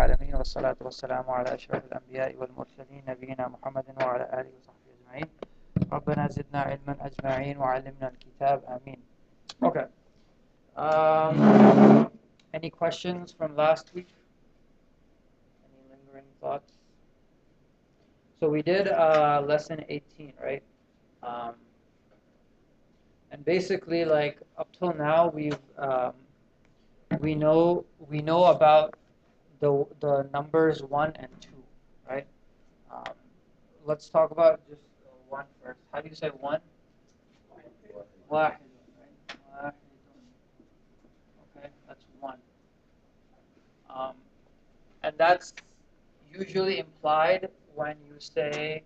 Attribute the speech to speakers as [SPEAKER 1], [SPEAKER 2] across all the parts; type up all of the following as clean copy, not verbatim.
[SPEAKER 1] العالمين والصلاة والسلام على أشرف الأنبياء والمرسلين نبينا محمد وعلى آله وصحبه أجمعين. ربنا زدنا علما أجمعين وعلمنا الكتاب آمين. Okay. Any questions from last week? Any lingering thoughts? So we did lesson 18, right? And basically, like up till now, we know about the numbers 1 and 2, right? Let's talk about just 1 first. How do you say 1? واحد, right? واحد. Okay, that's 1. And that's usually implied when you say,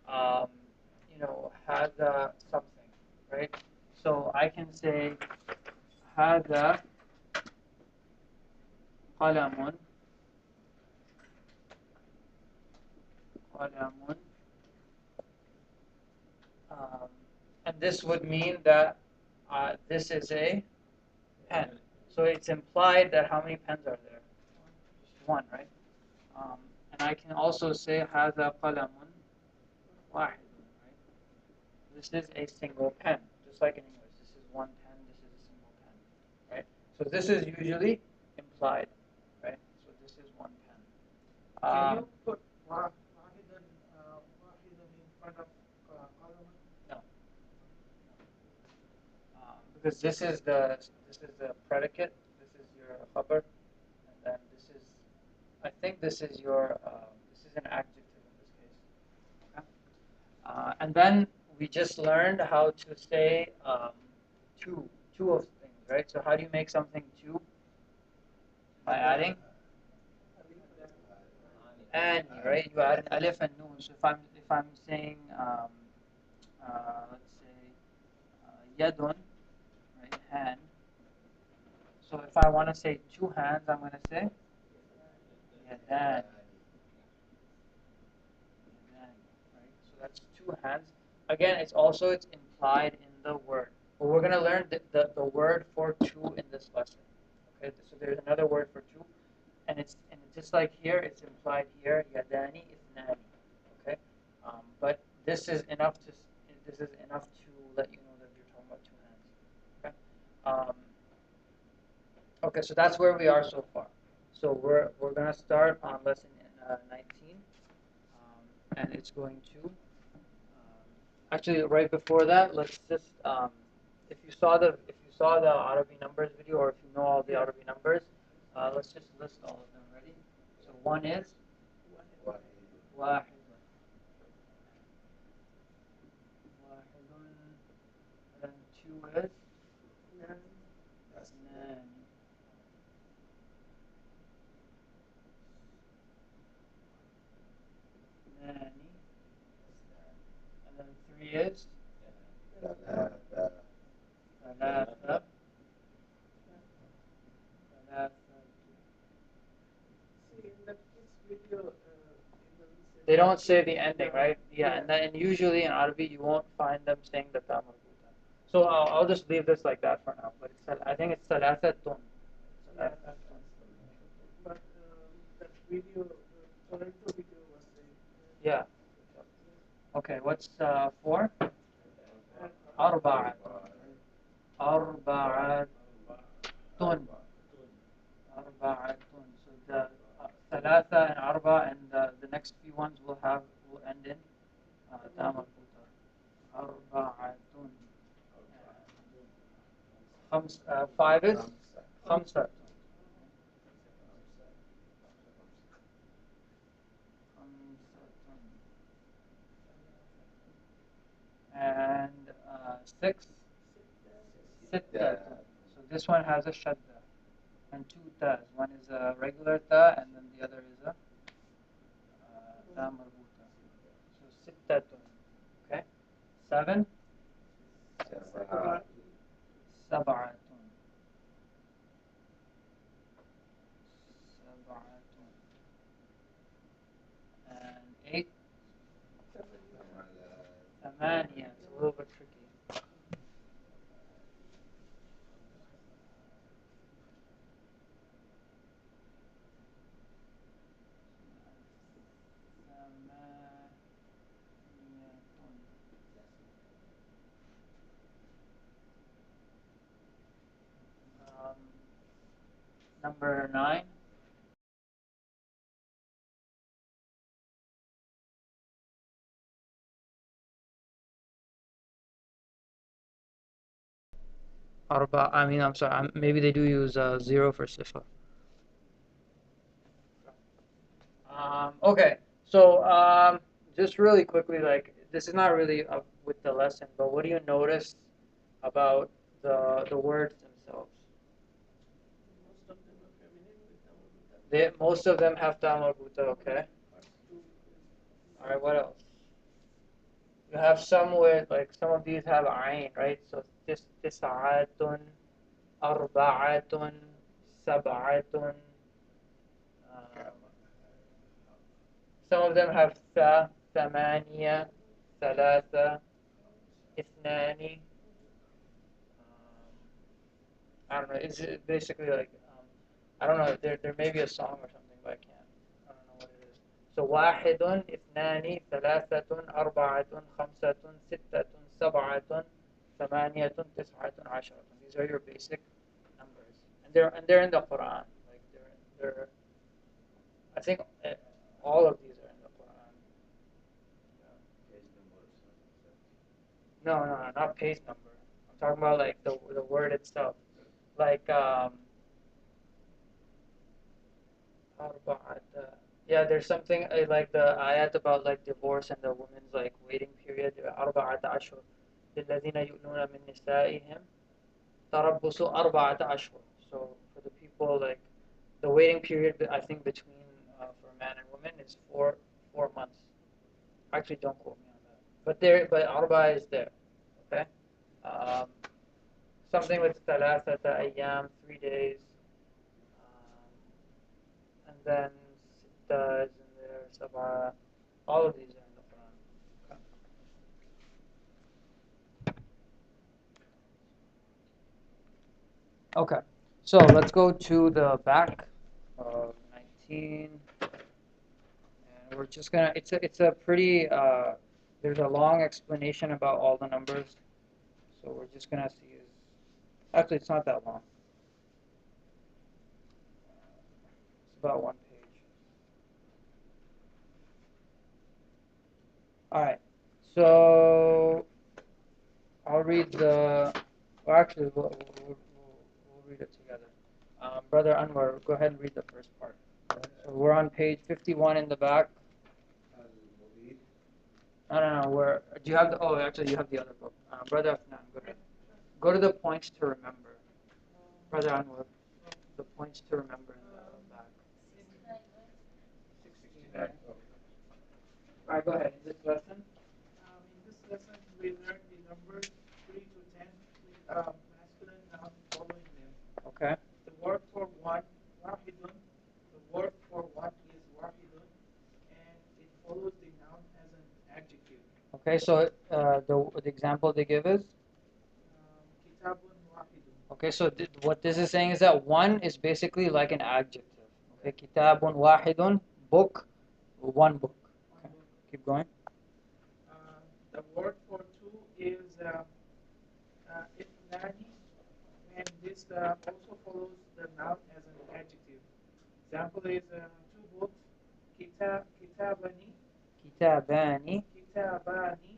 [SPEAKER 1] هذا something, right? So I can say هذا قلم. And this would mean that this is a pen. So it's implied that how many pens are there? Just 1, right? And I can also say هذا قلم واحد, right? This is a single pen, just like in English. This is 1 pen, this is a single pen, right? So this is usually implied, right? So this is 1 pen.
[SPEAKER 2] Can you put واحدا in front of قلم?
[SPEAKER 1] No. Because this is the predicate, this is your khabar, and then I think this is an adjective in this case. Okay? And then we just learned how to say two of things, right? So how do you make something 2? By adding ani, right? You add an alif and noon. So if I'm saying let's say yadun, right, hand. So if I want to say 2 hands, I'm going to say yadan. Right? So that's 2 hands. Again, it's implied in the word. But we're going to learn the word for 2 in this lesson. Okay, so there's another word for 2, and it's just like here, it's implied here, yadani, ithnani. Okay, but this is enough to let you know that you're talking about 2 hands. Okay. Okay, so that's where we are so far. So we're going to start on lesson 19, and it's going to. Actually, right before that, let's just if you saw the Arabic numbers video, or if you know all the Arabic numbers, let's just list all of them. Ready? So 1 is واحد. And 2 is اثنان. And then 3 is ثلاثة.
[SPEAKER 2] See, in this video,
[SPEAKER 1] they don't say the ending, right? Yeah, and usually in Arabic you won't find them saying the ta marbuta. So I'll just leave this like that for now. But I think it's ثلاثة.
[SPEAKER 2] But that video, Toronto video was saying.
[SPEAKER 1] Yeah. Okay, what's 4? أربعة. أربعة. So the ثلاثة and أربعة, and the next few ones will end in ta marbuta. أربعة. 5 is خمسة. And 6 ستة. So this one has a shadda and 2 tas. One is a regular ta, and then the other is a ta marbuta. So ستة. Okay. 7 سبعة. And 8 ثمانية. It's a little bit tricky. Number 9. Arba. I mean, I'm sorry. Maybe they do use 0 for sifa. Okay. So just really quickly, like this is not really with the lesson, but what do you notice about the words themselves?
[SPEAKER 2] Most of them are feminine with the marbuta.
[SPEAKER 1] Most of them have ta marbuta. Okay.
[SPEAKER 2] First two
[SPEAKER 1] All right. What else? You have some with like some of these have ayn, right? So tis'atun, arba'atun, sab'atun. Um, some of them have ثمانية, ثلاثة, اثنان. I don't know. It's basically like I don't know. There may be a song or something, but I can't. I don't know what it is. So واحد اثنان ثلاثة أربعة خمسة ستة سبعة ثمانية تسعة عشرة. These are your basic numbers, and they're in the Quran. Like they're I think all of these are in the Quran. No, no, no, not page number. I'm talking about like the word itself. Like أربعة. Yeah, there's something like the ayat about like divorce and the woman's like waiting period. أربعة أشهر للذين يؤلون من نسائهم تربص أربعة أشهر. So for the people like the waiting period, I think between for man and woman is four months. Actually, don't quote me on that. But arba is there. Okay. Um, something with ثلاثة أيام, 3 days, and then sitta is in there, sabah. All of these are in the Quran. Okay. So let's go to the back of 19, and we're just gonna. It's a pretty. There's a long explanation about all the numbers, so we're just gonna see. Actually, it's not that long. It's about one page. All right. So I'll read the. Well, actually, we'll read it together. Brother Anwar, go ahead and read the first part. So we're on page 51 in the back. No, no, no. Do you have the? Oh, actually, you have the other book. Brother Afnan, go ahead. Go to the points to remember. Brother Anwar, the points to remember in the back. 69. All right, go ahead. In this lesson.
[SPEAKER 2] In this lesson, we learned the numbers 3 to 10 with masculine noun following them.
[SPEAKER 1] Okay.
[SPEAKER 2] The word for one, wahidun. The word for one is wahidun, and it follows the noun as an adjective.
[SPEAKER 1] Okay, so the example they give is.
[SPEAKER 2] Kitabun wahidun.
[SPEAKER 1] Okay, so what this is saying is that one is basically like an adjective. Okay, kitabun wahidun, book, one book. Okay. Keep going.
[SPEAKER 2] The word for two is ithnani, and this also follows the noun as an adjective. Example is two books, kitabani,
[SPEAKER 1] Kitabani.
[SPEAKER 2] kitabani,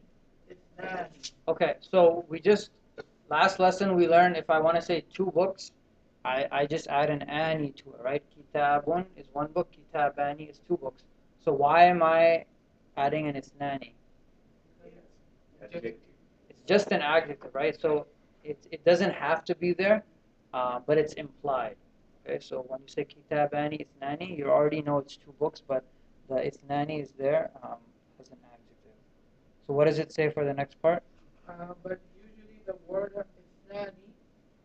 [SPEAKER 2] ithnani.
[SPEAKER 1] Okay, so last lesson we learned if I want to say two books, I just add an ani to it, right? Kitabun is one book, kitabani is two books. So why am I adding an isnani?
[SPEAKER 2] Adjective.
[SPEAKER 1] It's just an adjective, right? So it doesn't have to be there, but it's implied. Okay, so when you say kitabani ithnani, you already know it's two books, but the ithnani is there as an adjective. So what does it say for the next part?
[SPEAKER 2] But usually the word ithnani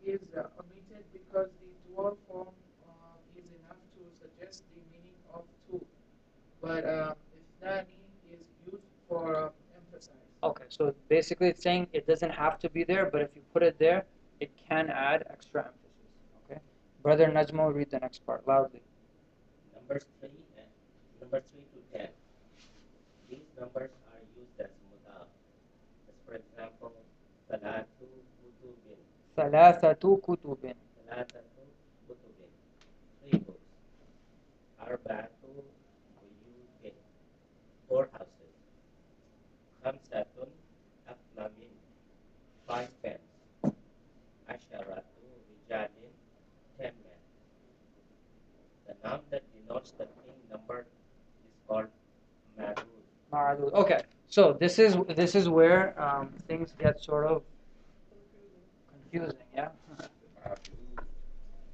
[SPEAKER 2] is omitted because the dual form is enough to suggest the meaning of two. But ithnani is used for emphasize.
[SPEAKER 1] Okay, so basically it's saying it doesn't have to be there, but if you put it there, it can add extra emphasis. Okay, Brother Najmo, read the next part loudly.
[SPEAKER 3] Number 3 to 10. These numbers are used as mudaf. As for example, salatu kutubin.
[SPEAKER 1] ثلاثة كتب.
[SPEAKER 3] Salatatu kutubin. Arba'atu buyutin, 4 houses. Khamsatun aqlamin, 5 pens. Asharatu rijalin, 10 men. The noun that denotes the thing numbered is called madud.
[SPEAKER 1] Ma'adud. Okay, so this is where things get sort of confusing. Yeah,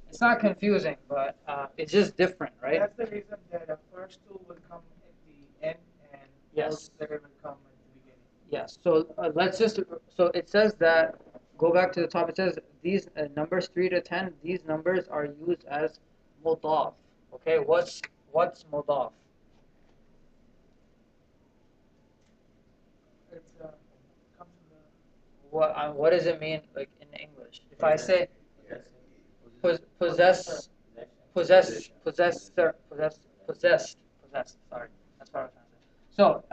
[SPEAKER 1] it's not confusing, but it's just different, right?
[SPEAKER 2] That's the reason that the first two will come at the end and
[SPEAKER 1] Yes.
[SPEAKER 2] those later will come at the beginning.
[SPEAKER 1] Yes. So so it says that, go back to the top. It says these numbers 3 to 10. These numbers are used as mudaf. Okay. What's mudaf?
[SPEAKER 2] It's comes from the
[SPEAKER 1] What does it mean like in English? If I say possess, possessed. Sorry, that's what I was trying to say. So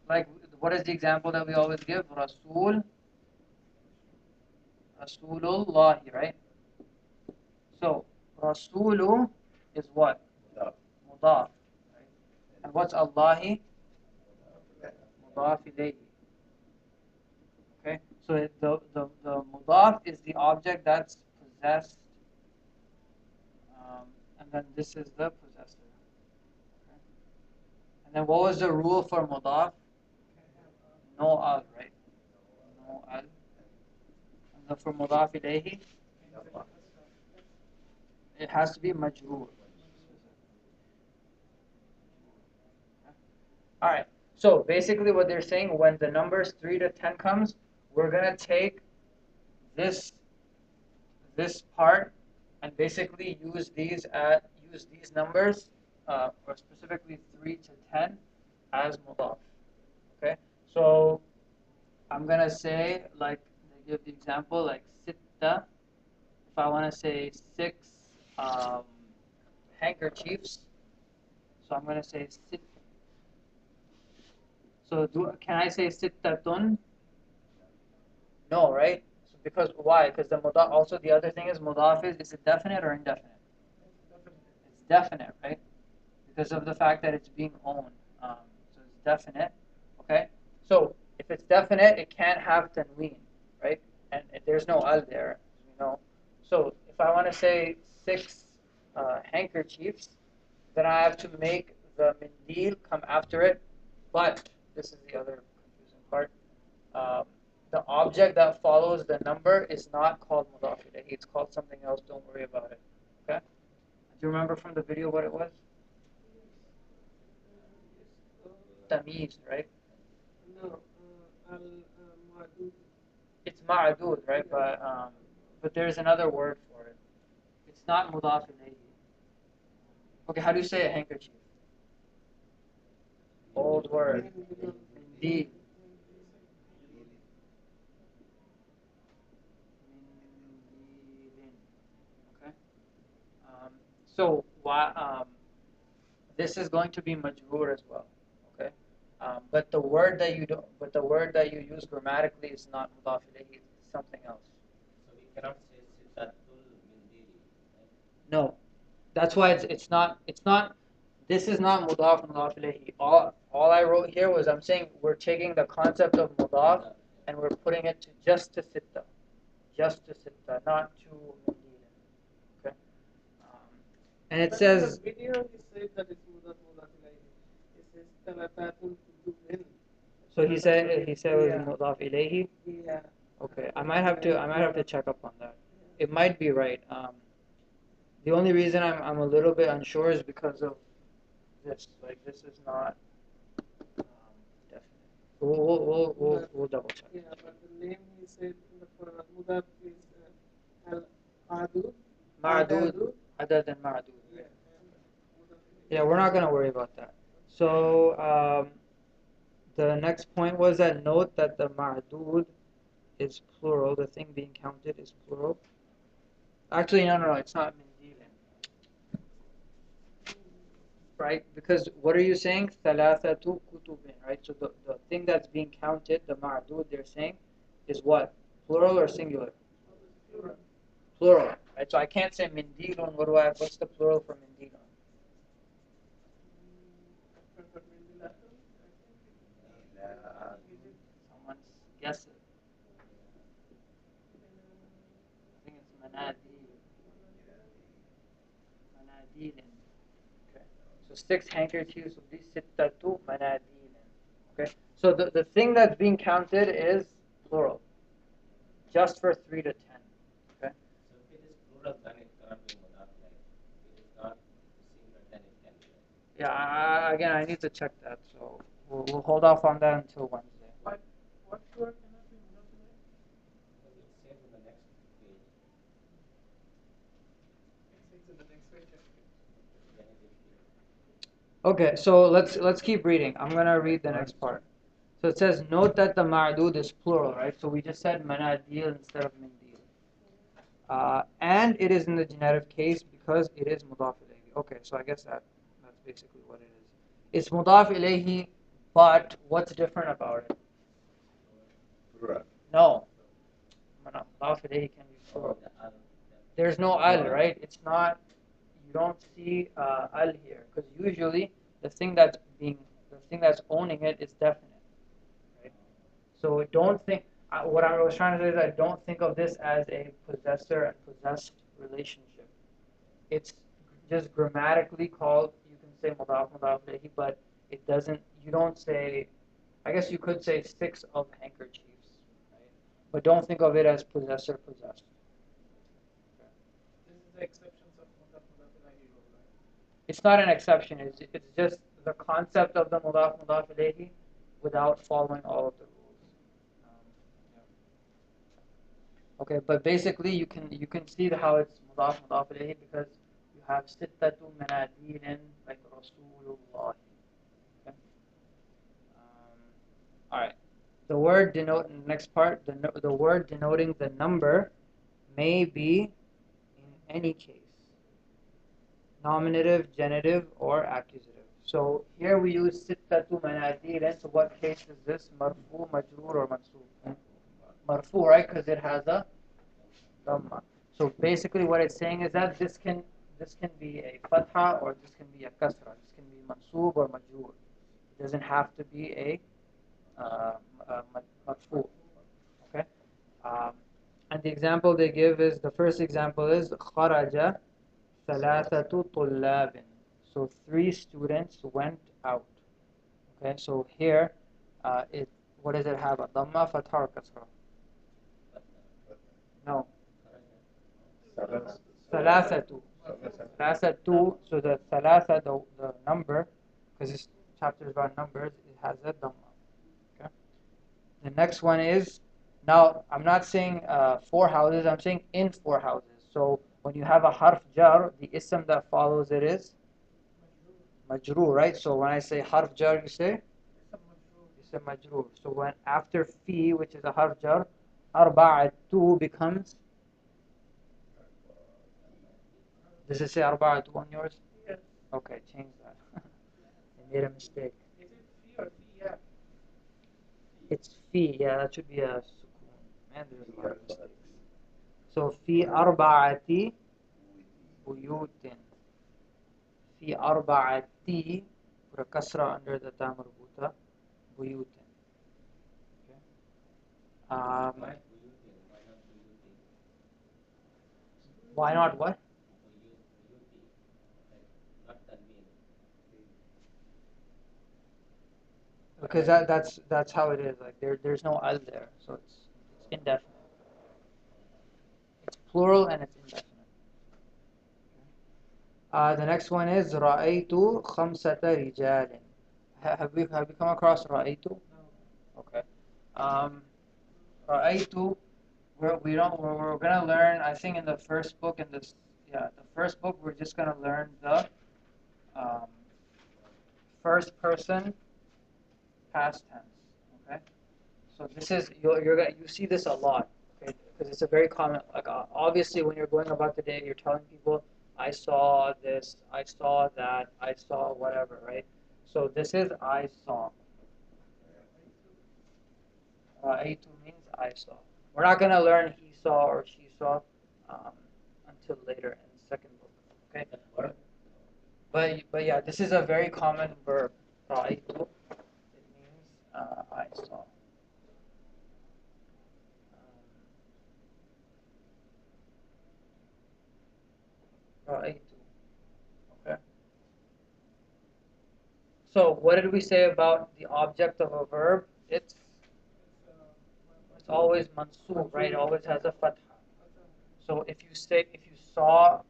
[SPEAKER 1] like what is the example that we always give? Rasulullahi, right? So Rasulu is what? Mudaf, right? And what's Allahi? Mudaf ilayhi. Okay, so the mudaf is the object that's possessed, and then this is the possessor. Okay? And then what was the rule for mudaf? No al, right? No al. And then for mudaf ilayhi, it has to be majroor. All right. So basically, what they're saying, when the numbers 3 to 10 comes, we're gonna take this part and basically use these numbers, or specifically 3 to 10, as mudaf. Okay. So I'm gonna say, like they give the example like sitta. If I want to say 6 handkerchiefs, so I'm gonna say sit. So can I say sittatun? No, right? So because why? Because the mudaf. Also, the other thing is mudaf is it definite or indefinite? It's definite, right? Because of the fact that it's being owned. So it's definite. Okay. So if it's definite, it can't have tanween, right? And there's no al there, as we know. So if I want to say 6 handkerchiefs, then I have to make the mindil come after it. But this is the other confusing part. Um, the object that follows the number is not called mudaf ilayhi. It's called something else. Don't worry about it. Okay? Do you remember from the video what it was? Tamiz, right?
[SPEAKER 2] no al madud.
[SPEAKER 1] It's ma'adud, right? But there's another word for it. It's not mudaf ilayhi. Okay, how do you say a handkerchief? Old word. Mindil. Mindilin. Okay. So why? This is going to be majroor as well. Okay. But the word that you use grammatically is not mudaf ilayhi. It's something else.
[SPEAKER 3] So we cannot say sitatul mindili, right?
[SPEAKER 1] No, that's why it's not. This is not mudaf ilayhi. All I wrote here was I'm saying we're taking the concept of mudaf and we're putting it to just to sitta, not to medina. Okay. And it
[SPEAKER 2] But in
[SPEAKER 1] says,
[SPEAKER 2] the video he said that it's mudaf ilayhi. It says talatatun kutubin.
[SPEAKER 1] so he said it was
[SPEAKER 2] Yeah.
[SPEAKER 1] mudaf ilayhi.
[SPEAKER 2] Yeah.
[SPEAKER 1] Okay, I might have to check up on that. It might be right. The only reason I'm a little bit unsure is because of this. Like this is not definite. We'll double check.
[SPEAKER 2] Yeah, but the name he said for mudaf is al adud.
[SPEAKER 1] Ma'adud, other than ma'adud.
[SPEAKER 2] Yeah.
[SPEAKER 1] Yeah, we're not gonna worry about that. So the next point was that note that the ma'adud is plural. The thing being counted is plural. Actually, no, it's not mindilin, right? Because what are you saying? Thalathatu kutubin, right? So the thing that's being counted, the ma'adud, they're saying, is what? Plural or singular? Plural, right? So I can't say mindilun. What's the plural for mindilun? Someone's guess it. I think it's manadil. Manadilin. Okay. So 6 handkerchiefs of these sittatu manadilin. Okay. So the thing that's being counted is plural. Just for 3 to 10. Okay.
[SPEAKER 3] So if it is plural, then it cannot be mudaf like. If it is not singular, then it can be like.
[SPEAKER 1] Yeah, again, I need to check that. So we'll hold off on that until Wednesday.
[SPEAKER 2] What word cannot be monotonous?
[SPEAKER 3] Because it says in the next page,
[SPEAKER 2] It says in the next page.
[SPEAKER 3] genitive here.
[SPEAKER 1] Okay, so let's keep reading. I'm gonna read the next part. So it says, note that the ma'dud is plural, right? So we just said manadil instead of mindil. And it is in the genitive case because it is mudaf ilayhi. Okay, so I guess that's basically what it is. It's mudaf ilayhi, but what's different about it? No, mudaf ilayhi can be plural. There's no al, right? It's not. You don't see al here because usually the thing that's owning it is definite, right? So don't think. What I was trying to say is I don't think of this as a possessor and possessed relationship. It's just grammatically called. You can say mudaf ilayhi, but it doesn't. You don't say. I guess you could say 6 handkerchiefs, right? But don't think of it as possessor possessed.
[SPEAKER 2] This is the exceptions of mudaf ilahi rule, right?
[SPEAKER 1] It's not an exception. It's just the concept of the mudaf ilayhi without following all of the rules. Yeah. Okay, but basically you can see how it's mudaf ilayhi because you have sittatu manadilin like Rasulullah. Okay. All right. The word denote next part. The word denoting the number may be in any case nominative, genitive, or accusative. So here we use sittatu manadirin. So what case is this? Marfu, majroor, or mansoob? Marfu, right? Because it has a dhamma. So basically, what it's saying is that this can be a fatha or this can be a kasra. This can be mansoob or majroor. It doesn't have to be a marfu. Okay. Um, and the example they give is the first example is kharaja ثلاثة طلاب. So 3 students went out. Okay, so here, what does it have? A dhamma, fatha, or kasra? No. ثلاثة. ثلاثة. So the ثلاثة, the number, because this chapter is about numbers, it has a dhamma. Okay. The next one is, now I'm not saying 4 houses, I'm saying in 4 houses. So when you have a harf jar, the ism that follows it is majroor, right? So when I say harf jar, you say ism majroor. So when after fi, which is a harf jar, arba'atu becomes. Does it say arba'atu on yours?
[SPEAKER 2] Yes.
[SPEAKER 1] Okay, change that. I made a mistake.
[SPEAKER 2] Is it fi or fiya?
[SPEAKER 1] It's fi. Yeah, that should be a sukun. Man, there's a lot of mistakes. So fi arba'ati buyutin. في أربعة put a kasra under the ta marbuta buyutin. Okay.
[SPEAKER 3] Why buyutin? Why not buyuti?
[SPEAKER 1] Why not what?
[SPEAKER 3] Buyuti. Like, not tanween.
[SPEAKER 1] Because that's how it is. Like there's no al there, so it's indefinite. It's plural and it's indefinite. The next one is رأيت خمسة رجال. Have we come across رأيت?
[SPEAKER 2] No.
[SPEAKER 1] Okay. رأيت. We're gonna learn. I think in the first book the first book we're just gonna learn the um, first person past tense. Okay. So this is you see this a lot. Okay, because it's a very common. Like obviously when you're going about the day, you're telling people I saw this, I saw that, I saw whatever, right? So this is I saw. Aitu means I saw. We're not gonna learn he saw or she saw um, until later in the second book. Okay.
[SPEAKER 3] That verb?
[SPEAKER 1] But yeah, this is a very common verb. رأيت, it means I saw. رأيت. Okay. So what did we say about the object of a verb? It's always mansoob, right? It always has a fatha. So if you saw,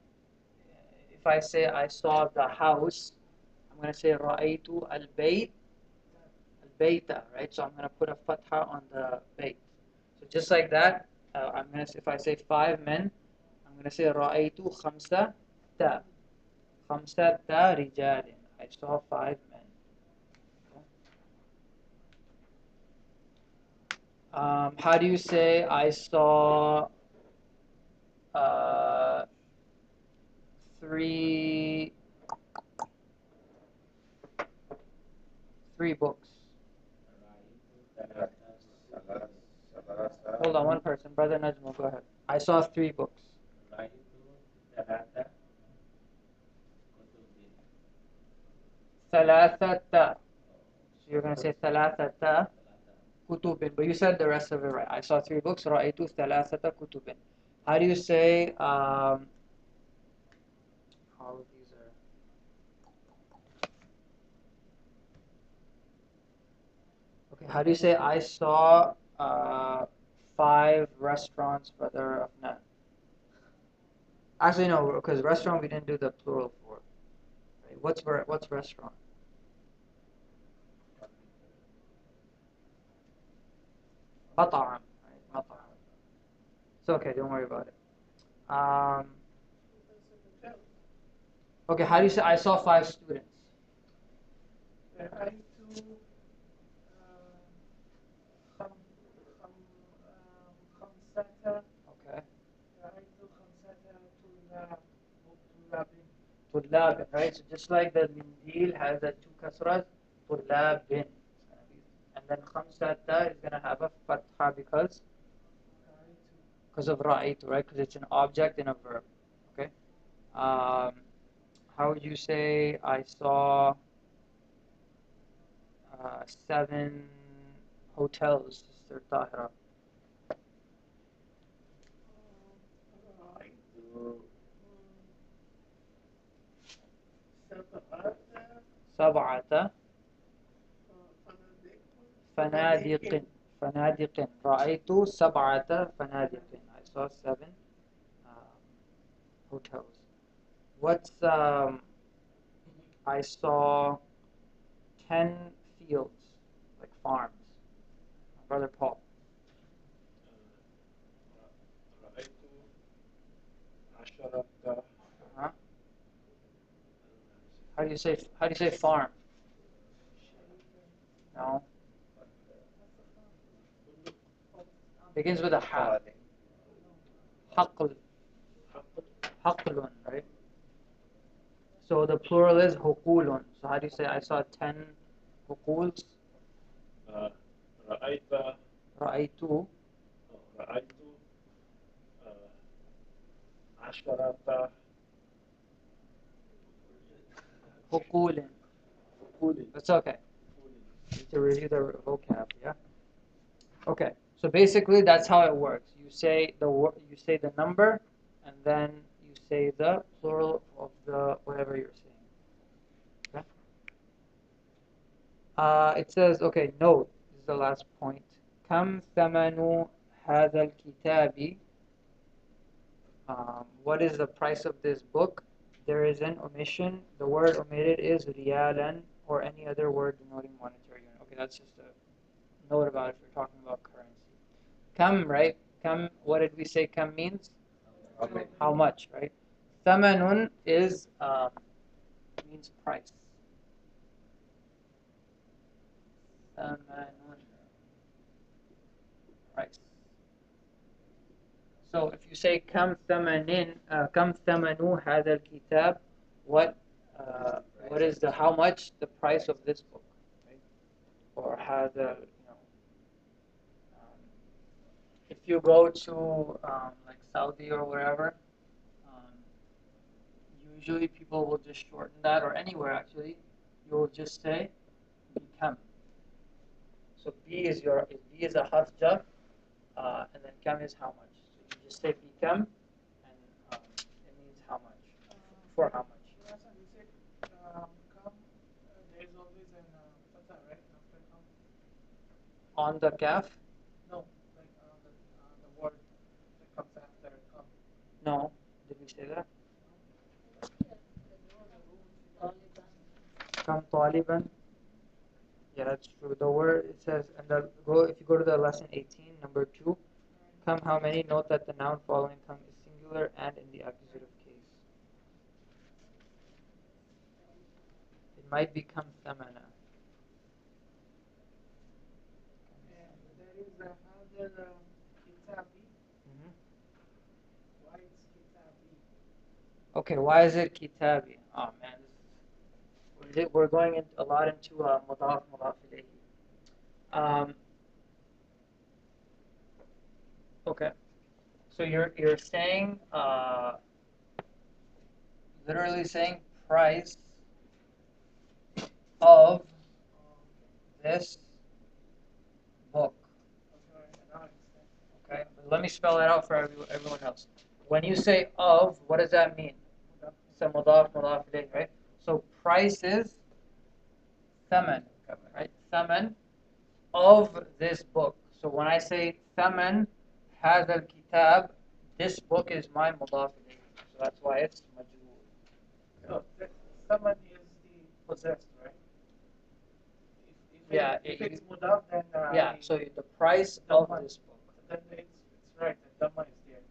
[SPEAKER 1] if I say I saw the house, I'm going to say رأيت البيت, البيت, right? So I'm going to put a fatha on the bayt. So just like that, if I say 5 men, I'm going to say رأيت خمسة خمسة رجال. I saw 5 men. How do you say I saw uh, three books? Hold on, one person. Brother Najmul, go ahead. I saw 3 books. ثلاثة. So you're going to say ثلاثة كتب, but you said the rest of it right. I saw 3 books. رأيت ثلاثة كتب. How do you say all of these are okay? How do you say I saw 5 restaurants, Brother Afnan? Actually, no, because restaurant we didn't do the plural for. Right? What's restaurant? مطعم, right? مطعم. It's okay. Don't worry about it. Okay, how do you say I saw 5 students?
[SPEAKER 2] رأيت خمسة.
[SPEAKER 1] Okay.
[SPEAKER 2] رأيت خمسة طلاب.
[SPEAKER 1] طلاب, right? So just like the mindil has the 2 kasras, طلاب, and then خمسة is going to have a fatha because of ra'aytu, right? Because it's an object in a verb. Okay. How would you say I saw 7 hotels, Sister Tahira? سبعة فنادق. فنادق. رأيت 7 فنادق. I saw 7 hotels. What's I saw 10 fields, like farms. Brother Paul.
[SPEAKER 4] رأيت 10
[SPEAKER 1] Uh-huh. How do you say farm? No. Begins with a ha. حقل. حقل, right? So the plural is حقول. So how do you say I saw 10 حقول?
[SPEAKER 4] رأيت
[SPEAKER 1] رأيت
[SPEAKER 4] رأيت 10
[SPEAKER 1] حقول. It's okay. To review the vocab, yeah. Okay. So basically, that's how it works. You say the number, and then you say the plural of the whatever you're saying. Okay. It says, okay, note, this is the last point. كم ثمن هذا الكتاب? What is the price of this book? There is an omission. The word omitted is riyalan or any other word denoting monetary unit. Okay, that's just a note about if you're talking about currency. Kam, right? Kam, what did we say kam means? How much, right? Thamanun is means price. Thamanun, price. So if you say kam thamanu hadha al-kitab, what is the how much the price of this book, right? Or hadha, if you go to like Saudi or wherever, um, usually people will just shorten that, or anywhere actually, you'll just say kam. So B is a harf jar, and then kam is how much. So you just say bikam, and it means how much. For how much.
[SPEAKER 2] Listen, you said come. There is always an fatha, right? After come.
[SPEAKER 1] On the kaf?
[SPEAKER 2] No, like the word that comes after come.
[SPEAKER 1] No. Did we say that? Kam taliban. Yeah, that's true. The word it says, and if you go to the lesson 18, number 2, come how many? Note that the noun following come is singular and in the accusative case. It might become thamana.
[SPEAKER 2] And there is another kitabi.
[SPEAKER 1] Mhm.
[SPEAKER 2] Why it's kitabi?
[SPEAKER 1] Okay, why is it kitabi? Oh man, we're going a lot into mudaf ilayhi. Um, okay, so you're saying literally saying price of this book.
[SPEAKER 2] Okay, now I understand.
[SPEAKER 1] Okay, but let me spell it out for everyone else. When you say of, what does that mean? It's a mudaf ilayhi, right? So price is thaman, right? Thaman of this book. So when I say thaman hadha al-kitab, this book is my mudaf ilayhi. So that's why it's majhul.
[SPEAKER 2] So someone is the possessed, right?
[SPEAKER 1] Yeah,
[SPEAKER 2] If it's mudaf, then
[SPEAKER 1] yeah. So the price of this book.
[SPEAKER 2] then it's right. The dhamma is there.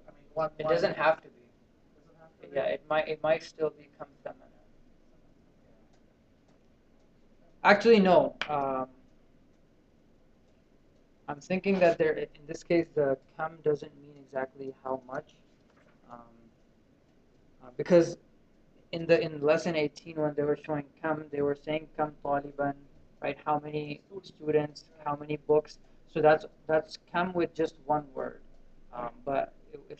[SPEAKER 2] I mean, one.
[SPEAKER 1] It doesn't have to be.
[SPEAKER 2] Doesn't have to be.
[SPEAKER 1] Yeah, it might still become thaman. Actually, no. I'm thinking that in this case, the kam doesn't mean exactly how much, um, because in lesson 18 when they were showing kam, they were saying kam taliban, right? How many students, how many books? So that's kam with just one word. But if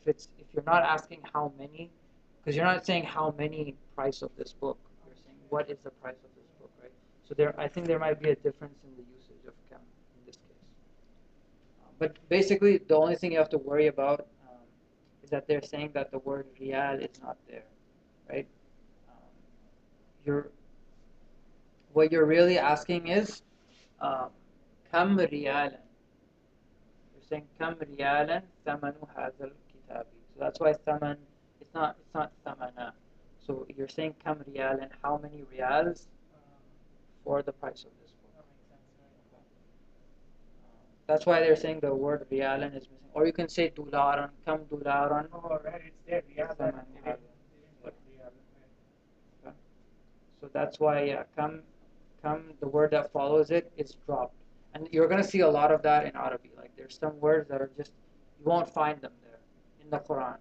[SPEAKER 1] you're not asking how many, because you're not saying how many price of this book, you're saying what is the price of this book, right? So I think there might be a difference in the usage of kam in this case. But basically, the only thing you have to worry about is that they're saying that the word real is not there, right? Um, you're what you're really asking is kam riyalan. You're saying kam riyalan thamanu hadal kitabi. So that's why thaman it's not thamana. So you're saying kam riyalan, how many riyals for the price of this book. That's why they're saying the word riyalan is missing. Or you can say dularan, kam dularan.
[SPEAKER 2] Oh, right, it's there. Riyalan.
[SPEAKER 1] So that's why come, the word that follows it is dropped, and you're gonna see a lot of that in Arabic. Like there's some words that are just you won't find them there in the Quran,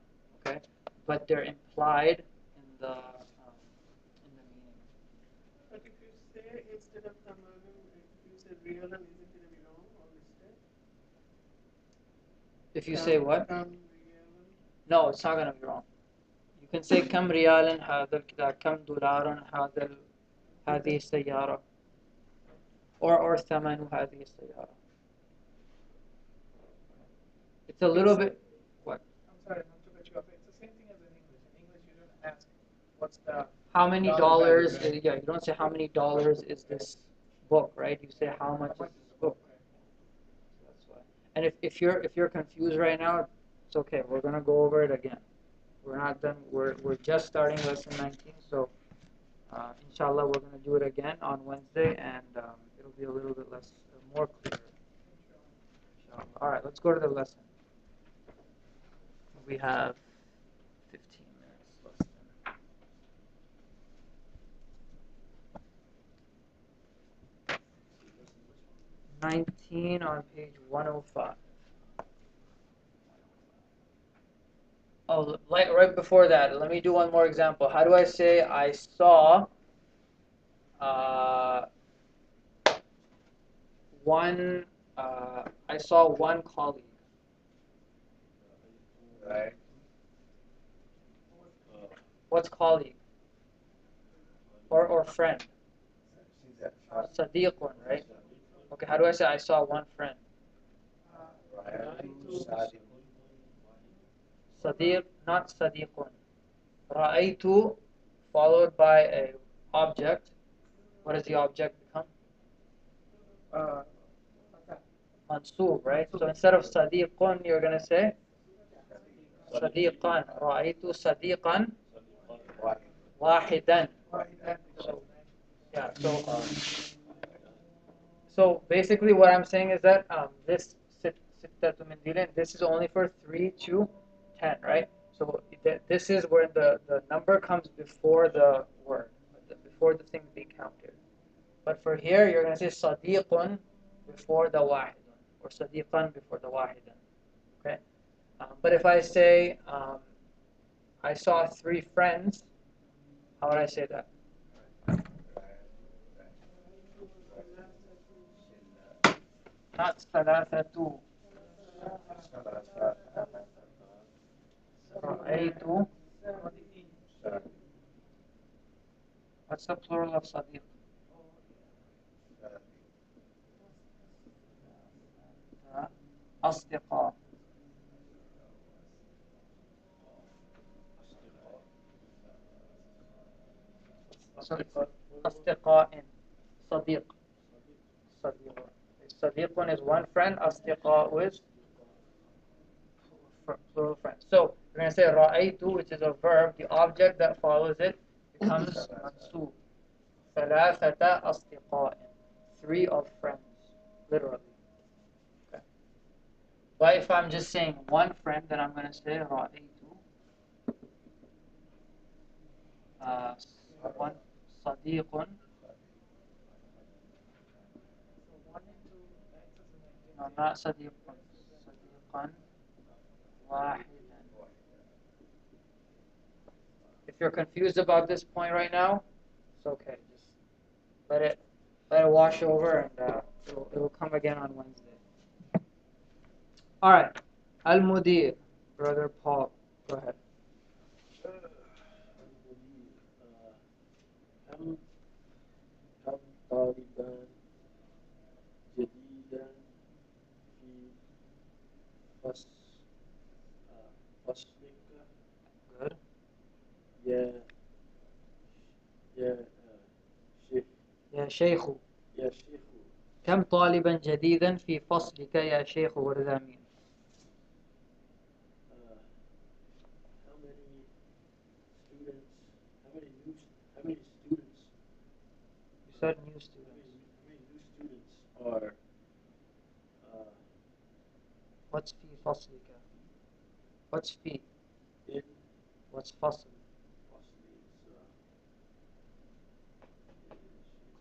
[SPEAKER 1] okay? But they're implied in the meaning.
[SPEAKER 2] But if you say instead of tamanu, if you say riyalan, isn't it going to be wrong or listed?
[SPEAKER 1] If you say what?
[SPEAKER 2] Riyalan.
[SPEAKER 1] No, it's not gonna be wrong. You can say kam riyalan hadal kitab, kam dolaran hadal هذه السيارة or ثمن هذه السيارة. It's a little bit what?
[SPEAKER 2] I'm sorry, not to cut you off. It's the same thing as in English. In English, you don't ask what's the
[SPEAKER 1] How many dollars? Yeah, you don't say how many dollars is this book, right? You say how much is this book. That's why. And if you're confused right now, it's okay. We're gonna go over it again. We're not done. We're just starting lesson 19, so inshallah we're gonna do it again on Wednesday, and it'll be a little bit more clear. Inshallah. All right, let's go to the lesson. We have 15 minutes left. 19 on page 105. Oh, right before that, let me do one more example. How do I say I saw uh, one? I saw one colleague.
[SPEAKER 4] Right.
[SPEAKER 1] What's colleague? Or friend? Sadiqun, right? Okay, how do I say I saw one friend? Sadiq, not Sadiqun. Ra'aytu followed by a object. What does the object become?
[SPEAKER 2] uh,
[SPEAKER 1] Mansub, right? So instead of Sadiqun, you're going to say Sadiqan. Ra'aytu Sadiqan wahidan. So, yeah, so basically what I'm saying is that this sittatu mindilin, this is only for 3 to 10, right? So this is where the number comes before the word, before the thing being counted. But for here, you're going to say sadiqun before the wahidun, or sadiqan before the wahidun. Okay? But if I say I saw 3 friends, how would I say that? Not thalathatu. Ra'aytu. What's the plural of sadiq? أصدقاء. So it's أصدقاء. صديق. صديق. صديق is one friend. أصدقاء is plural friend. So we're going to say رأيت, which is a verb. The object that follows it becomes منصوب. ثلاثة أصدقاء. 3 of friends, literally. Okay. But if I'm just saying one friend, then I'm going to say رأيت one صديق. No, not صديق. صديقا واحدا. If you're confused about this point right now, it's okay. Just let it wash over, and it'll come again on Wednesday. All right, Al-Mudir, brother Paul, go ahead.
[SPEAKER 4] كم طالبا جديدا في فصل فصلك
[SPEAKER 1] Good.
[SPEAKER 4] يا يا شيخ
[SPEAKER 1] يا شيخ.
[SPEAKER 4] يا شيخ
[SPEAKER 1] كم طالبا جديدا في فصلك يا شيخ? What does that mean?
[SPEAKER 4] how many students how many students
[SPEAKER 1] You said new students.
[SPEAKER 4] how many new students are
[SPEAKER 1] What's في فصلك? What's في?
[SPEAKER 4] in
[SPEAKER 1] What's فصل?
[SPEAKER 4] فصل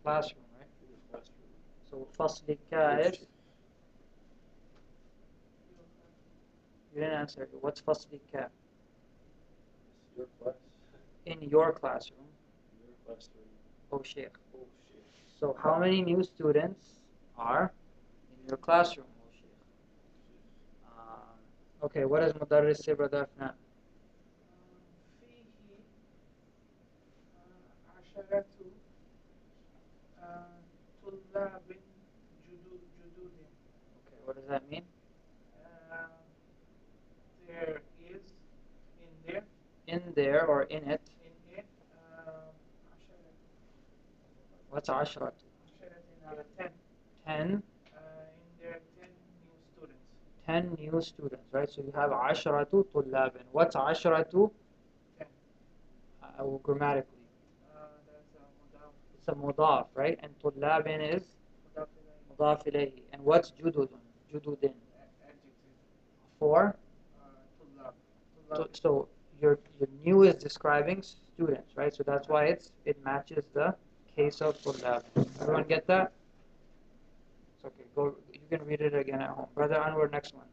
[SPEAKER 1] Classroom, right?
[SPEAKER 4] in the classroom.
[SPEAKER 1] So فصلك is, you didn't answer. What's فصلك?
[SPEAKER 4] Your class.
[SPEAKER 1] In your classroom.
[SPEAKER 4] Your classroom.
[SPEAKER 1] Oh, Sheikh.
[SPEAKER 4] Oh shit.
[SPEAKER 1] So how many new students are in your classroom, oh Sheikh? Okay, what does Mudarris say, brother Afnan?
[SPEAKER 2] فيه عشرة طلاب جدد.
[SPEAKER 1] Okay, what does that mean?
[SPEAKER 2] There is
[SPEAKER 1] In there or in it.
[SPEAKER 2] عشرة.
[SPEAKER 1] What's عشرة?
[SPEAKER 2] 10.
[SPEAKER 1] 10.
[SPEAKER 2] In there 10 new students.
[SPEAKER 1] 10 new students, right? So you have عشرة طلاب. What's عشرة?
[SPEAKER 2] 10.
[SPEAKER 1] Grammatically.
[SPEAKER 2] That's a mudaf.
[SPEAKER 1] It's a mudaf, right? And طلاب is مضاف إليه. And what's جدد? جدد.
[SPEAKER 2] Adjective.
[SPEAKER 1] For? So your new is describing students, right? So that's why it matches the case of طلاب. Everyone get that? It's okay. Go. You can read it again at home. Brother Anwar, next one.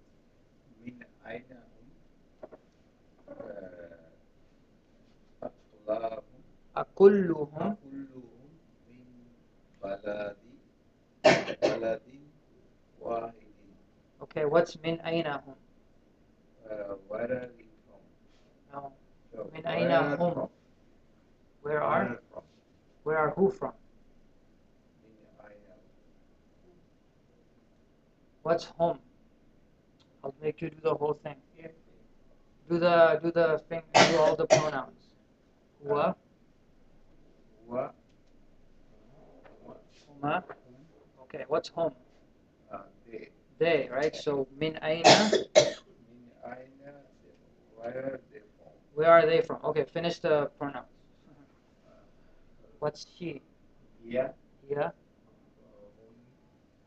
[SPEAKER 5] من أين هم؟ الطلاب
[SPEAKER 1] أكلهم
[SPEAKER 5] كلهم من بلد واحد.
[SPEAKER 1] Okay, what's من أين هم?
[SPEAKER 5] Where are we from?
[SPEAKER 1] No.
[SPEAKER 5] So,
[SPEAKER 1] من
[SPEAKER 5] where
[SPEAKER 1] أين
[SPEAKER 5] are
[SPEAKER 1] هم?
[SPEAKER 5] from?
[SPEAKER 1] Where are?
[SPEAKER 5] from?
[SPEAKER 1] Where are who from? What's home? I'll make you do the whole thing.
[SPEAKER 2] Yeah.
[SPEAKER 1] Do the thing. Do all the pronouns. Huwa,
[SPEAKER 5] هو
[SPEAKER 1] huma. Okay. What's home?
[SPEAKER 5] they
[SPEAKER 1] They, right? So min aina.
[SPEAKER 5] من أين where are they from
[SPEAKER 1] Where are they from? Okay. Finish the pronouns. What's he?
[SPEAKER 5] هي
[SPEAKER 1] Hiya,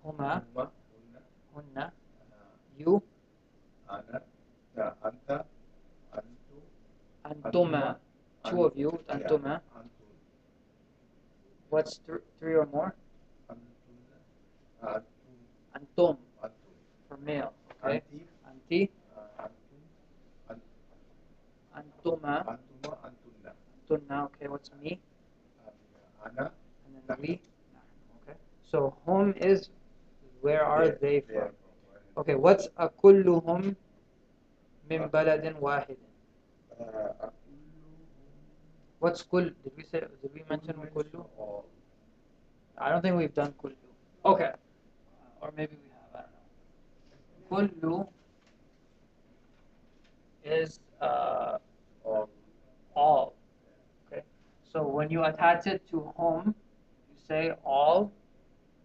[SPEAKER 5] هم
[SPEAKER 1] huma,
[SPEAKER 5] هن
[SPEAKER 1] hunna. You,
[SPEAKER 5] أنا أنت أنتم
[SPEAKER 1] antuma. Two of you, antuma.
[SPEAKER 5] أنتم
[SPEAKER 1] What's three or more?
[SPEAKER 5] أنتم أنتم
[SPEAKER 1] Antum
[SPEAKER 5] أنتم
[SPEAKER 1] for male. Okay.
[SPEAKER 5] أنت
[SPEAKER 1] Anti,
[SPEAKER 5] أنتم
[SPEAKER 1] antuma,
[SPEAKER 5] أنتما أنتن
[SPEAKER 1] antunna. Okay. What's me?
[SPEAKER 5] أنا
[SPEAKER 1] And then we. Okay. So home is where are they
[SPEAKER 5] they are
[SPEAKER 1] from?
[SPEAKER 5] from
[SPEAKER 1] Okay. What's akulluhum min baladin wahid?
[SPEAKER 5] أكلهم
[SPEAKER 1] What's kull? Did we mention kullu?
[SPEAKER 5] all
[SPEAKER 1] I don't think we've done kullu. Okay. Or maybe we have. I don't know. Kullu is all. Okay. So when you attach it to home, you say all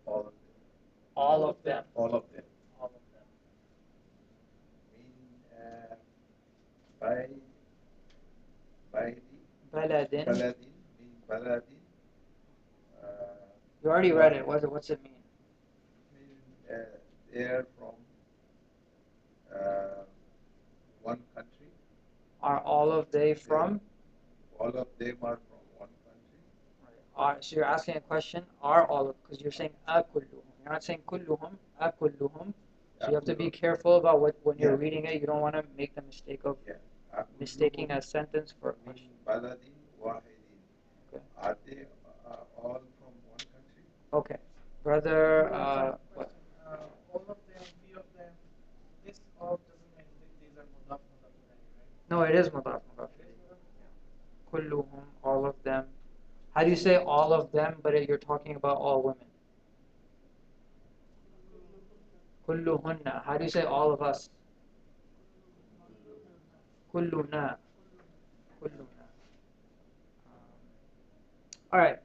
[SPEAKER 5] all of them
[SPEAKER 1] all of them.
[SPEAKER 5] all of them
[SPEAKER 1] All of them.
[SPEAKER 5] من بي بيد
[SPEAKER 1] Baladin.
[SPEAKER 5] بلد من بلد
[SPEAKER 1] You already read it. What's it mean?
[SPEAKER 5] they are from one country.
[SPEAKER 1] Are all of they from?
[SPEAKER 5] All of them are from one country.
[SPEAKER 1] So you're asking a question. Are all of? Because you're saying akulluhum. You're not saying kulluhum. Akulluhum. So you have to be careful about when you're reading it. You don't want to make the mistake of mistaking a sentence for a
[SPEAKER 5] من
[SPEAKER 1] question.
[SPEAKER 5] بلد واحد.
[SPEAKER 1] Okay.
[SPEAKER 5] Are they all from one country?
[SPEAKER 1] Okay, brother.
[SPEAKER 2] Question. All of them, few of them. This all doesn't mean that these are mudaf right?
[SPEAKER 1] No, it is mudaf mudaf.
[SPEAKER 2] It is mudaf.
[SPEAKER 1] Kulluhum, all of them. How do you say all of them, but you're talking about all women? Kulluhunna. How do you say all of us? Kulluna. Kulluna. All right,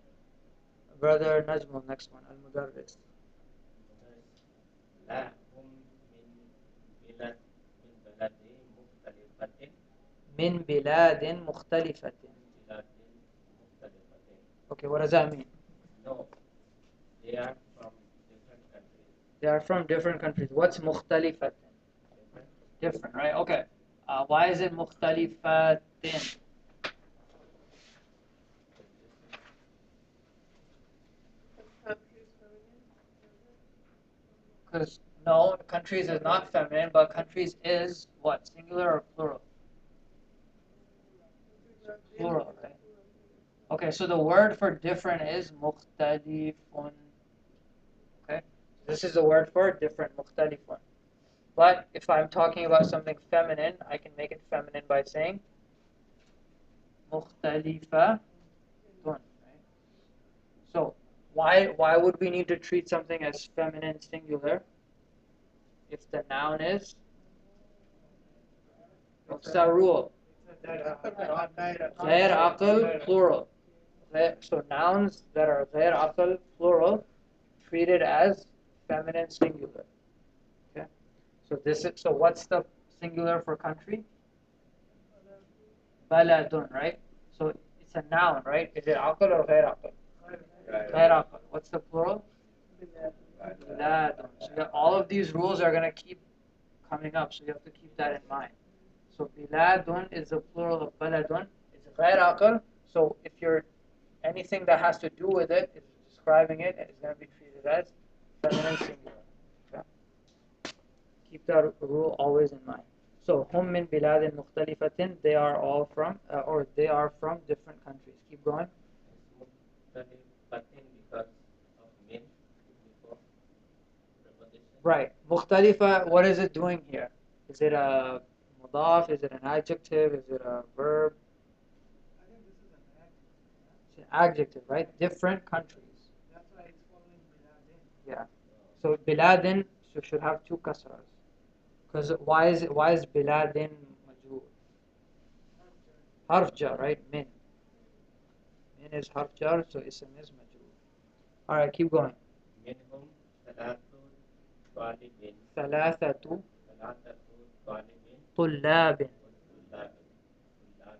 [SPEAKER 1] brother Najmul. Next one. Al-Mudarris.
[SPEAKER 3] لا هم من بلاد مختلفة
[SPEAKER 1] من بلاد مختلفة.
[SPEAKER 3] بلاد مختلفة.
[SPEAKER 1] Okay, what does that mean?
[SPEAKER 3] No, they are from different countries.
[SPEAKER 1] They are from different countries. What's مختلفة? Different, right? Okay. Why is it مختلفة? Because no, countries is not feminine, but countries is what? Singular or plural? Plural, right? Okay, so the word for different is مختلفون. Okay, this is the word for different, مختلفون. But if I'm talking about something feminine, I can make it feminine by saying مختلفة. Right? So why would we need to treat something as feminine singular if the noun is? What's the rule? غير عقل plural. So nouns that are غير عقل plural treated as feminine singular. Okay. So what's the singular for country? بلد, right? So it's a noun, right? Is it عقل or غير عقل? غير عقل. What's the plural? بلاد. So all of these rules are going to keep coming up, so you have to keep that in mind. So biladun is the plural of baladun. It's غير عقل. So if you're anything that has to do with it, is describing it, it's going to be treated as feminine singular. Okay? Keep that rule always in mind. So هم من بلاد مختلفة. They are all from, or they are from different countries. Keep going.
[SPEAKER 3] مختلفة because of min before preposition.
[SPEAKER 1] Right. مختلفة. What is it doing here? Is it a mudaf? Is it an adjective? Is it a verb?
[SPEAKER 2] I think this is an adjective.
[SPEAKER 1] It's an adjective, right? Different countries.
[SPEAKER 2] That's why it's following Biladin.
[SPEAKER 1] Yeah. So biladin. So it should have two kasras. Because why is biladin majur? Harf jar, right? Min. Min is harf jar, so ism is majur. Alright, keep going.
[SPEAKER 3] منهم ثلاث طالبين
[SPEAKER 1] ثلاثة
[SPEAKER 3] ثلاثة طالبين
[SPEAKER 1] طلاب
[SPEAKER 3] طلاب طلاب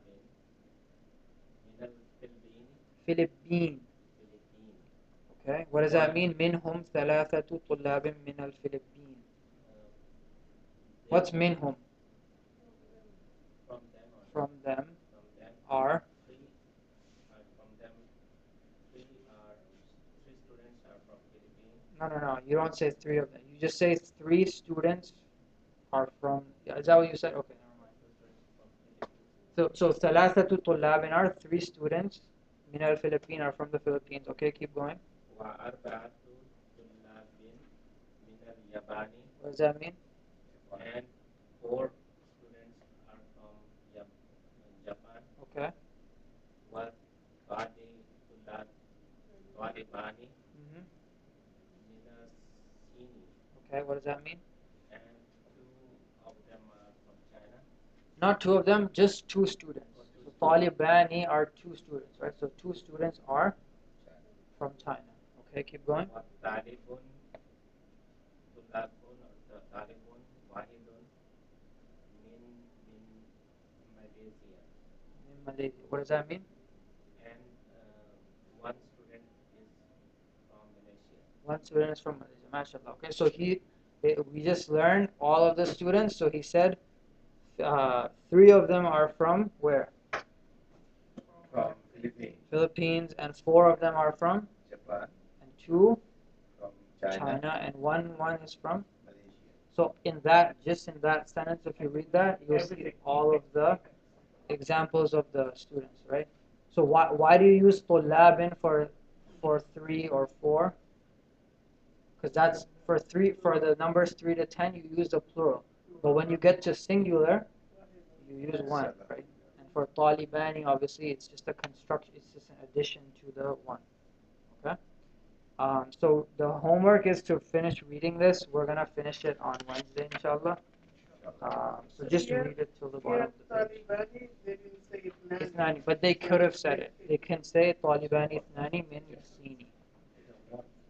[SPEAKER 3] من الفلبين
[SPEAKER 1] فلبين.
[SPEAKER 3] فلبين
[SPEAKER 1] Okay, what does that mean? منهم ثلاثة طلاب من الفلبين. What's منهم?
[SPEAKER 3] from them
[SPEAKER 1] From them
[SPEAKER 3] from them
[SPEAKER 1] are.
[SPEAKER 3] three from them three students are from Philippines.
[SPEAKER 1] No. You don't say three of them. You just say three students are from. Is that what you said? Okay, never mind. So ثلاثة طلاب are three students. من الفلبين are from the Philippines. Okay, keep going.
[SPEAKER 3] وأربعة طلاب من اليابان.
[SPEAKER 1] What does that mean?
[SPEAKER 3] And four students are from Japan.
[SPEAKER 1] Okay.
[SPEAKER 3] وبعض طلاب طالبان
[SPEAKER 1] Mm-hmm.
[SPEAKER 3] من الصين.
[SPEAKER 1] Okay, what does that mean?
[SPEAKER 3] And two of them are from China.
[SPEAKER 1] Not two of them, just two students. So Talibani are two students, right? So two students are from China. Okay, keep going.
[SPEAKER 3] طالب طلاب طالب واحد من Malaysia.
[SPEAKER 1] In Malaysia. What does that mean?
[SPEAKER 3] And one student is from Malaysia.
[SPEAKER 1] One student is from Malaysia. MashaAllah. Okay, so we just learned all of the students. So he said three of them are from where?
[SPEAKER 5] From Philippines,
[SPEAKER 1] Philippines, and four of them are from?
[SPEAKER 5] Japan,
[SPEAKER 1] And two?
[SPEAKER 5] from
[SPEAKER 1] China, and one is from?
[SPEAKER 5] Malaysia.
[SPEAKER 1] So just in that sentence, if you read that, you'll see all of the examples of the students, right? So why do you use طلاب for three or four? Because that's for the numbers 3 to 10, you use the plural. But when you get to singular, you use one, right? And for talibani, obviously, it's just a construction. It's just an addition to the one. Okay. So the homework is to finish reading this. We're gonna finish it on Wednesday, inshallah. So just read it till the bottom of the page.
[SPEAKER 2] Talibani, they will say
[SPEAKER 1] Ithnani, but they could have said it. They can say Talibani Ithnani min Sini.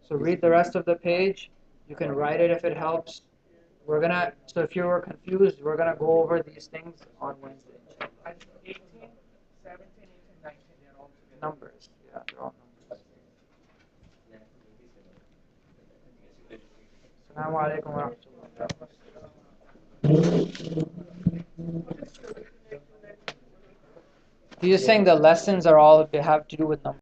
[SPEAKER 1] So read the rest of the page. You can write it if it helps. So if you were confused, we're gonna go over these things on Wednesday.
[SPEAKER 2] I think 18, 17, 18, 19, they're all together.
[SPEAKER 1] Numbers, yeah, they're all numbers. Assalamu alaikum wa rahmatullah. He's just saying the lessons are all have to do with numbers.